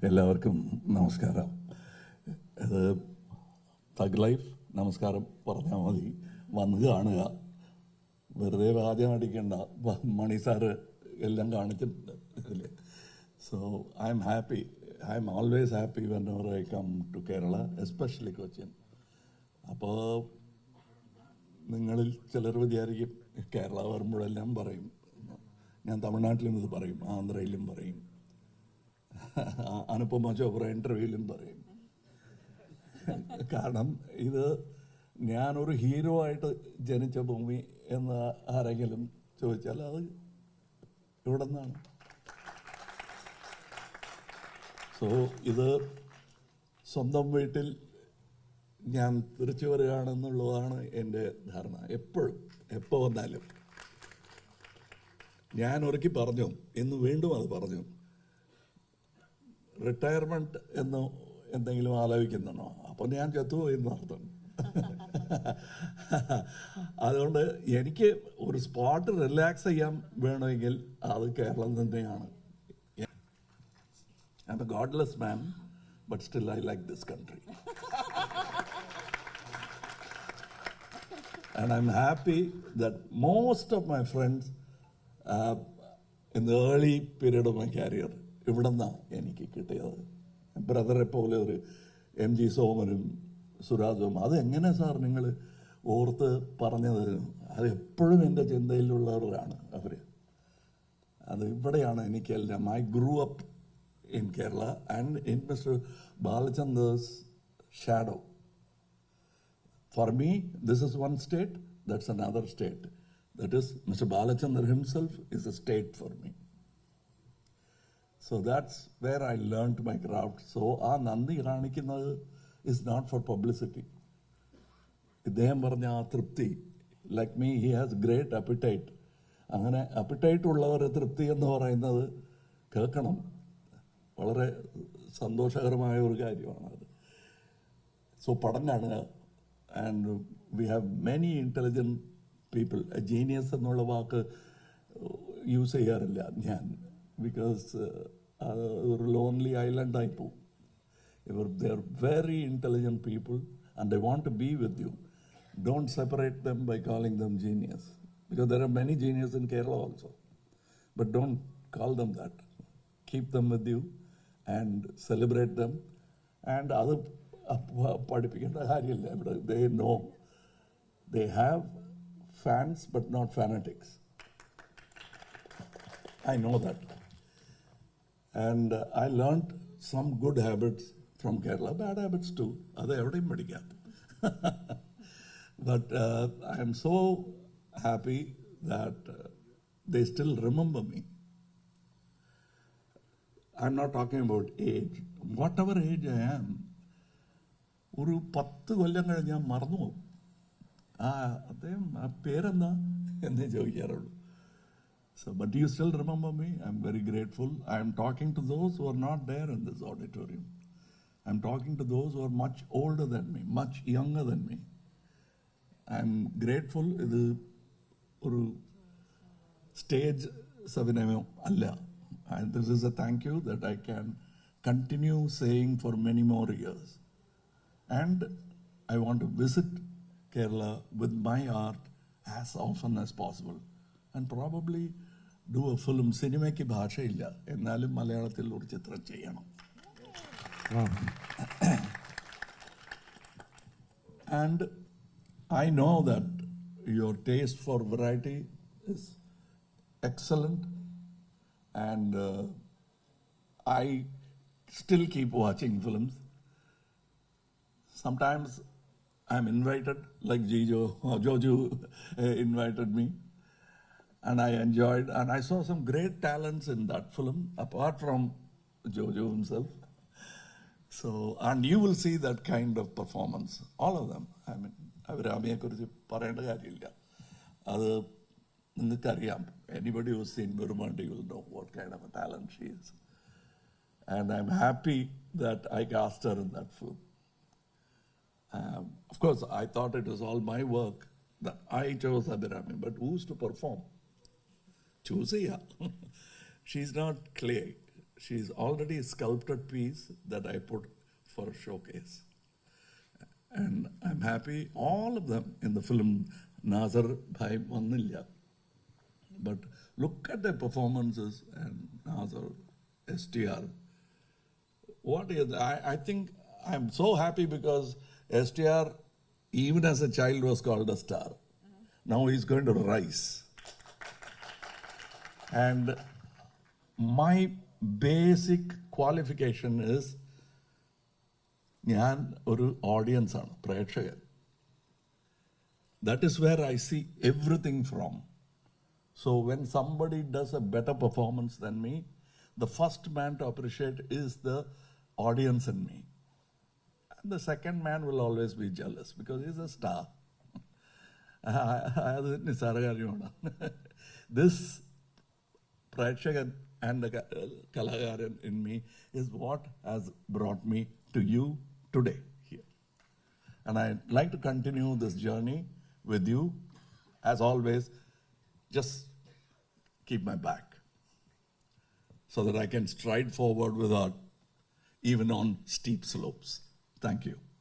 എല്ലാവർക്കും നമസ്കാരം. ഇത് തഗ് ലൈഫ് നമസ്കാരം പറഞ്ഞാൽ മതി, വന്ന് കാണുക, വെറുതെ വാദ്യം അടിക്കേണ്ട. മണി സാറ് എല്ലാം കാണിച്ചിട്ടുണ്ട് ഇതിൽ. So I'm happy, I'm always happy whenever I come to Kerala, especially Cochin. അപ്പോൾ നിങ്ങളിൽ ചിലർ വിചാരിക്കും കേരള വരുമ്പോഴെല്ലാം പറയും, ഞാൻ തമിഴ്നാട്ടിലും ഇത് പറയും, ആന്ധ്രയിലും പറയും, അനുപമ ചോപ്ര ഇൻ്റർവ്യൂവിലും പറയും. കാരണം ഇത് ഞാനൊരു ഹീറോ ആയിട്ട് ജനിച്ച ഭൂമി എന്ന് ആരെങ്കിലും ചോദിച്ചാൽ അത് ഇവിടെ നിന്നാണ്. സോ ഇത് സ്വന്തം വീട്ടിൽ ഞാൻ തിരിച്ചു വരികയാണെന്നുള്ളതാണ് എൻ്റെ ധാരണ. എപ്പോഴും എപ്പോൾ വന്നാലും ഞാൻ ഒരിക്കൽ പറഞ്ഞു, ഇന്ന് വീണ്ടും അത് പറഞ്ഞു, റിട്ടയർമെൻറ്റ് എന്ന് എന്തെങ്കിലും ആലോചിക്കുന്നുണ്ടോ? അപ്പോൾ ഞാൻ ചത്തുപോയി എന്നർത്ഥം. അതുകൊണ്ട് എനിക്ക് ഒരു സ്പോട്ട് റിലാക്സ് ചെയ്യാൻ വേണമെങ്കിൽ അത് കേരളം തന്നെയാണ്. I M A godless man, but still I like this country. And I'm happy that most of my friends in the early period of my career ഇവിടെ നിന്നാണ് എനിക്ക് കിട്ടിയത്. ബ്രദറെ പോലെ ഒരു MG സോമനും സുരാജും. അതെങ്ങനെ സാർ നിങ്ങൾ ഓർത്ത് പറഞ്ഞത്? അത് എപ്പോഴും എൻ്റെ ചിന്തയിലുള്ളവരാണ് അവർ. അത് ഇവിടെയാണ് എനിക്കെല്ലാം. I grew up in Kerala and in mister Balachander's shadow. For me, this is one state, that's another state. That is, Mr. Balachandar himself is a state for me. So that's where I learned my craft. So, Nandi Ranikina is not for publicity. Ideham parna tripti. Like me, he has great appetite. Angane appetite ullavaru tripti ennu parayunnathu kelkanam. Valare സന്തോഷകരമായ ഒരു കാര്യമാണ് അത്. So പഠനമാണ്. And we have many intelligent people. A genius എന്നുള്ള വാക്ക് use ചെയ്യാറില്ല ഞാൻ, because ഒരു lonely island ആയി പോകും. They are very intelligent people and they want to be with you. Don't separate them by calling them genius, because there are many geniuses in Kerala also. But don't call them that. Keep them with you and celebrate them. And other പഠിപ്പിക്കേണ്ട കാര്യമില്ല. ഇവിടെ they know they have fans but not fanatics. I know that. And I learned some good habits from Kerala, bad habits too. അത് എവിടെയും പഠിക്കാം. But I am so happy that they still remember me. I'm not talking about age. Whatever age I am, ഒരു 10 കൊല്ലം കഴിഞ്ഞ് ഞാൻ മറന്നു പോകും. അദ്ദേഹം ആ പേരെന്താ എന്നേ ചോദിക്കാറുള്ളൂ. So, but you still remember me. I'm very grateful. I'm talking to those who are not there in this auditorium. I'm talking to those who are much older than me, much younger than me. I'm grateful. ഇത് ഒരു stage അഭിനയം അല്ല. And this is a thank you that I can continue saying for many more years. And I want to visit Kerala with my art as often as possible. And probably do a film. സിനിമയ്ക്ക് ഭാഷയില്ല, എന്നാലും മലയാളത്തിൽ ഒരു ചിത്രം ചെയ്യണം. And I know that your taste for variety is excellent. And I still keep watching films. Sometimes I'm invited, like Joju invited me, and I enjoyed, and I saw some great talents in that film, apart from Joju himself. So, and you will see that kind of performance, all of them. I mean, അവരാമിയെ കുറിച്ച് പറയേണ്ട കാര്യമില്ല, അത് നിങ്ങൾക്കറിയാം. Anybody who's seen Virumandi will know what kind of a talent she is. And I'm happy that I cast her in that film. Of course, I thought it was all my work that I chose Abhirami, but who's to perform? Choose her. She's not clay. she's already a sculpted piece that I put for a showcase. And I'm happy, all of them in the film, Nazar Bhai Mannilla. But look at their performances and Nazar, STR. What is, I think I'm so happy because STR, even as a child, was called a star. Now he's going to rise. And my basic qualification is ഞാൻ ഒരു audience ആണ്, പ്രേക്ഷകൻ. That is where I see everything from. So when somebody does a better performance than me, the first man to appreciate is the audience in me. And the second man will always be jealous because he's a star. അത് നിസ്സാര കാര്യമാണ്. This പ്രേക്ഷകൻ and the കലാകാരൻ in me is what has brought me to you today here. And I'd like to continue this journey with you. As always, just keep my back so that I can stride forward without even on steep slopes. Thank you.